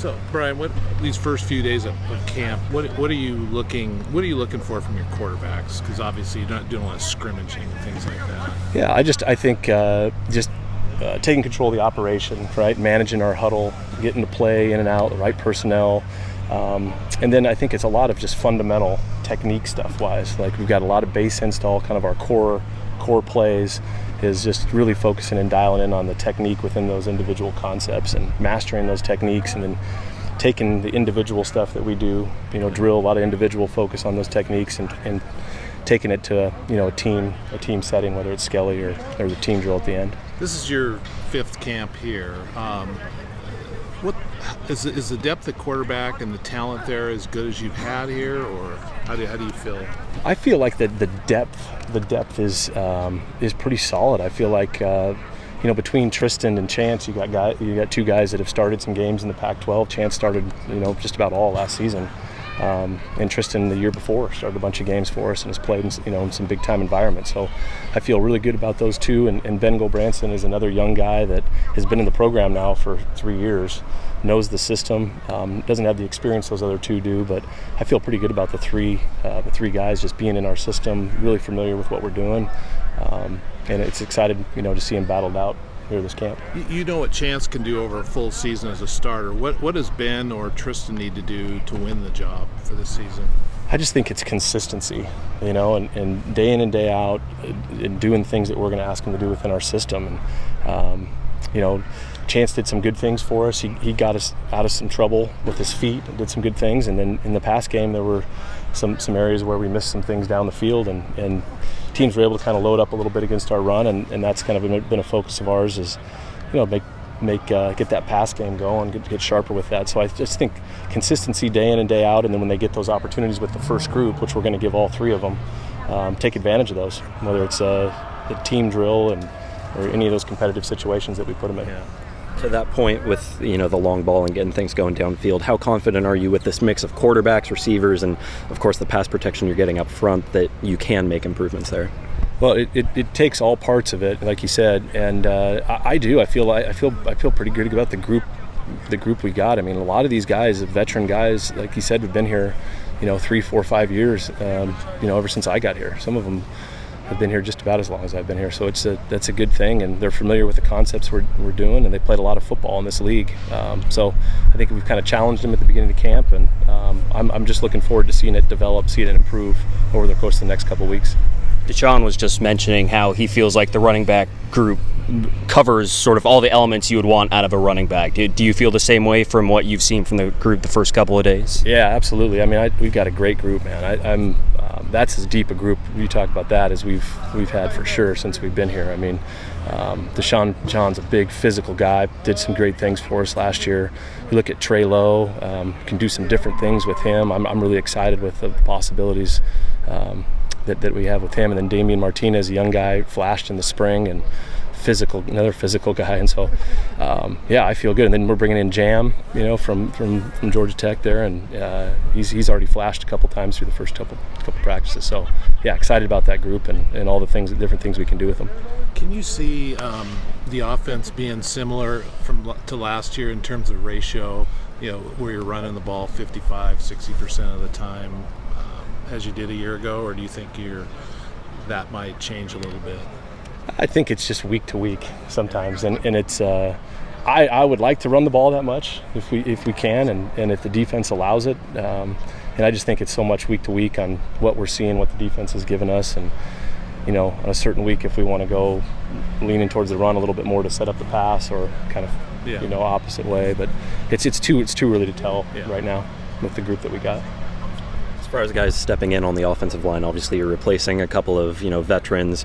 So, Brian, what these first few days of camp, what are you looking for from your quarterbacks? Because obviously you're not doing a lot of scrimmaging and things like that. Yeah, I think taking control of the operation, right? Managing our huddle, getting to play in and out, the right personnel, and then I think it's a lot of just fundamental technique stuff-wise. Like we've got a lot of base install, kind of our core plays is just really focusing and dialing in on the technique within those individual concepts and mastering those techniques, and then taking the individual stuff that we do, drill, a lot of individual focus on those techniques, and taking it to a team setting, whether it's Skelly or there's a team drill at the end. This is your fifth camp here. What is the depth at quarterback and the talent there as good as you've had here, or how do you feel? I feel like the depth is pretty solid. I feel like between Tristan and Chance, you got two guys that have started some games in the Pac-12. Chance started just about all last season, and Tristan the year before started a bunch of games for us and has played in some big time environments. So I feel really good about those two. And Ben Gulbranson is another young guy that has been in the program now for 3 years, knows the system, doesn't have the experience those other two do, but I feel pretty good about the three guys just being in our system, really familiar with what we're doing, and it's excited to see him battled out here this camp. You know what Chance can do over a full season as a starter. What does Ben or Tristan need to do to win the job for this season? I just think it's consistency, and day in and day out, and doing things that we're going to ask him to do within our system. And Chance did some good things for us. He got us out of some trouble with his feet and did some good things. And then in the past game, there were some areas where we missed some things down the field, and teams were able to kind of load up a little bit against our run, and that's kind of been a focus of ours is, get that pass game going, get sharper with that. So I just think consistency day in and day out, and then when they get those opportunities with the first group, which we're going to give all three of them, take advantage of those, whether it's a team drill or any of those competitive situations that we put them in. Yeah. To that point with the long ball and getting things going downfield, how confident are you with this mix of quarterbacks, receivers, and of course the pass protection you're getting up front that you can make improvements there? Well, it takes all parts of it, like you said, and I do. I feel pretty good about the group we got. I mean, a lot of these guys, veteran guys, like you said, have been here, 3, 4, 5 years, ever since I got here. Some of them have been here just about as long as I've been here, so that's a good thing, and they're familiar with the concepts we're doing, and they played a lot of football in this league. So I think we've kind of challenged them at the beginning of camp, and I'm just looking forward to seeing it develop, seeing it improve over the course of the next couple of weeks. Deshaun was just mentioning how he feels like the running back group covers sort of all the elements you would want out of a running back. Do you feel the same way from what you've seen from the group the first couple of days? Yeah, absolutely. I mean, we've got a great group, man. That's as deep a group you talk about that as we've had for sure since we've been here. I mean, Deshaun's a big physical guy, did some great things for us last year. You look at Trey Lowe, can do some different things with him. I'm really excited with the possibilities that we have with him. And then Damian Martinez, a young guy, flashed in the spring, and another physical guy. And so, I feel good. And then we're bringing in Jam, from Georgia Tech there, and he's already flashed a couple times through the first couple practices. So, yeah, excited about that group and all the different things we can do with them. Can you see the offense being similar to last year in terms of ratio, where you're running the ball 55-60% of the time as you did a year ago, or do you think that might change a little bit? I think it's just week to week sometimes, and it's I would like to run the ball that much if we can, and if the defense allows it, and I just think it's so much week to week on what we're seeing, what the defense has given us, and on a certain week if we want to go leaning towards the run a little bit more to set up the pass, or kind of opposite way. But it's too early to tell right now with the group that we got. As far as guys stepping in on the offensive line, obviously you're replacing a couple of veterans.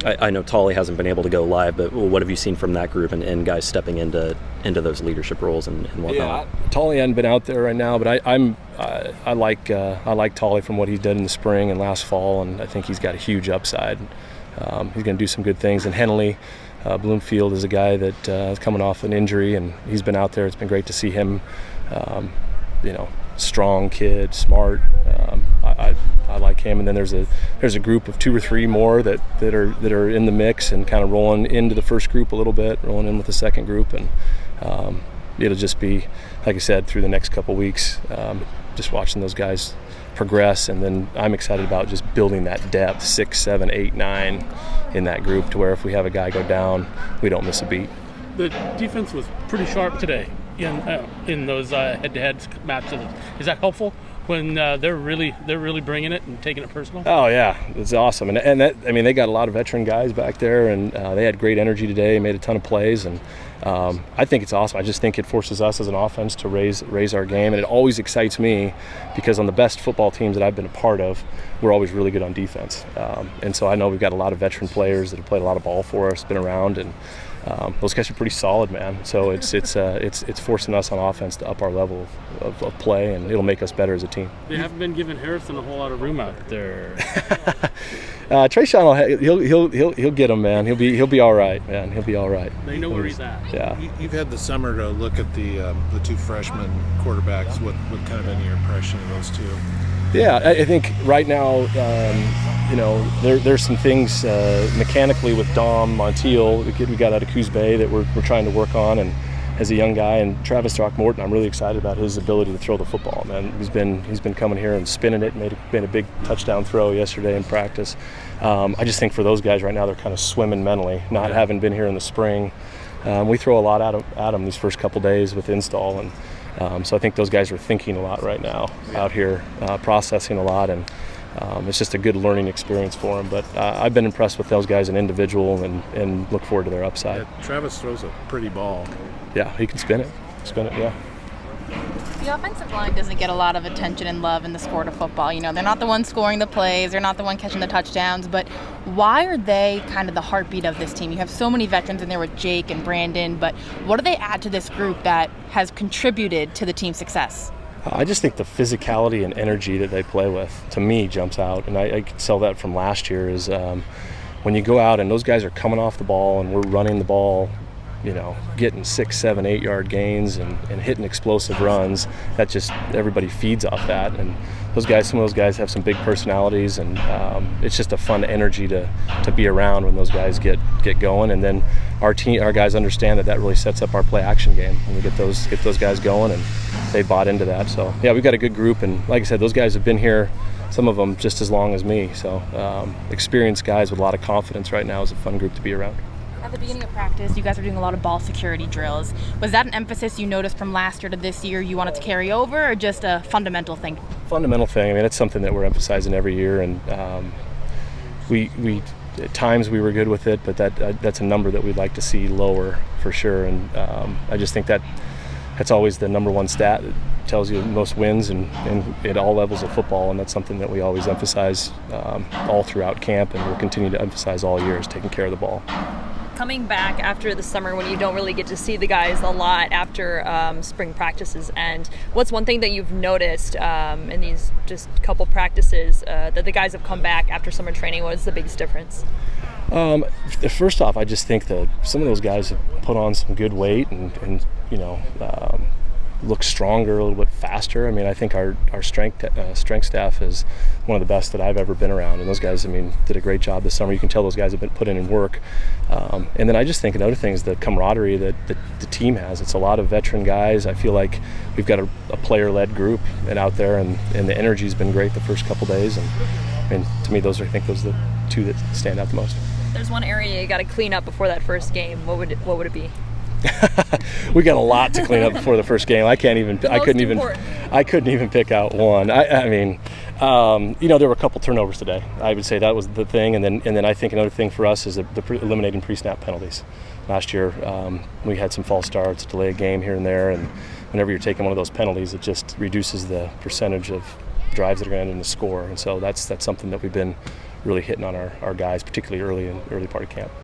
I know Tolley hasn't been able to go live, but what have you seen from that group and guys stepping into those leadership roles and whatnot? Yeah, Tolley hadn't been out there right now, but I like Tolley from what he did in the spring and last fall, and I think he's got a huge upside. He's going to do some good things. And Henley Bloomfield is a guy that is coming off an injury, and he's been out there. It's been great to see him. Strong kid, smart. I like him. And then there's a group of 2 or 3 more that are in the mix and kind of rolling into the first group a little bit, rolling in with the second group, and it'll just be, like I said, through the next couple weeks, just watching those guys progress, and then I'm excited about just building that depth, 6, 7, 8, 9 in that group, to where if we have a guy go down, we don't miss a beat. The defense was pretty sharp today in those head-to-head matches. Is that helpful when they're really bringing it and taking it personal? Oh yeah, it's awesome, and that, I mean, they got a lot of veteran guys back there, and they had great energy today, made a ton of plays, and I think it's awesome. I just think it forces us as an offense to raise our game, and it always excites me because on the best football teams that I've been a part of, we're always really good on defense, and so I know we've got a lot of veteran players that have played a lot of ball for us, been around, and those guys are pretty solid, man. So it's forcing us on offense to up our level of play, and it'll make us better as a team. They haven't been giving Harrison a whole lot of room out there. Trayshawn he'll get him, man. He'll be all right, man. He'll be all right. They know where he's at. Yeah. You've had the summer to look at the two freshman quarterbacks. What kind of been your impression of those two? Yeah, I think right now, there's some things mechanically with Dom Montiel, the kid we got out of Coos Bay, that we're trying to work on, and as a young guy, and Travis Throckmorton, I'm really excited about his ability to throw the football, man. He's been coming here and spinning it, made a big touchdown throw yesterday in practice. I just think for those guys right now, they're kind of swimming mentally, not having been here in the spring. We throw a lot at them these first couple days with install, and so I think those guys are thinking a lot right now out here, processing a lot, and it's just a good learning experience for them. But I've been impressed with those guys as an individual, and look forward to their upside. Yeah, Travis throws a pretty ball. Yeah, he can spin it, yeah. The offensive line doesn't get a lot of attention and love in the sport of football. They're not the ones scoring the plays, they're not the one catching the touchdowns, but why are they kind of the heartbeat of this team? You have so many veterans in there with Jake and Brandon, but what do they add to this group that has contributed to the team's success? I just think the physicality and energy that they play with, to me, jumps out, and I can tell that from last year, is when you go out and those guys are coming off the ball and we're running the ball, getting 6, 7, 8 yard gains and hitting explosive runs, that just, everybody feeds off that. And some of those guys have some big personalities, and it's just a fun energy to be around when those guys get going. And then our guys understand that really sets up our play action game when we get those guys going, and they bought into that. So yeah, we've got a good group, and like I said, those guys have been here, some of them just as long as me. So experienced guys with a lot of confidence right now is a fun group to be around. At the beginning of practice, you guys were doing a lot of ball security drills. Was that an emphasis you noticed from last year to this year you wanted to carry over, or just a fundamental thing? Fundamental thing. I mean, it's something that we're emphasizing every year, and we at times we were good with it, but that's a number that we'd like to see lower for sure. And I just think that's always the number one stat that tells you most wins and at all levels of football, and that's something that we always emphasize all throughout camp, and we'll continue to emphasize all year, is taking care of the ball. Coming back after the summer when you don't really get to see the guys a lot after spring practices, and what's one thing that you've noticed in these just couple practices that the guys have come back after summer training? What is the biggest difference? First off, I just think that some of those guys have put on some good weight and look stronger, a little bit faster. I mean, I think our strength staff is one of the best that I've ever been around, and those guys, I mean, did a great job this summer. You can tell those guys have been put in work. And then I just think another thing is the camaraderie that the team has. It's a lot of veteran guys. I feel like we've got a player-led group out there, and the energy's been great the first couple days. And to me, those are the two that stand out the most. There's one area you got to clean up before that first game. What would it be? We got a lot to clean up before the first game. I couldn't even pick out one. I mean, there were a couple turnovers today. I would say that was the thing, and then I think another thing for us is eliminating pre-snap penalties. Last year, we had some false starts, delay a game here and there, and whenever you're taking one of those penalties, it just reduces the percentage of drives that are going to end in a score. And so that's something that we've been really hitting on our guys, particularly early part of camp.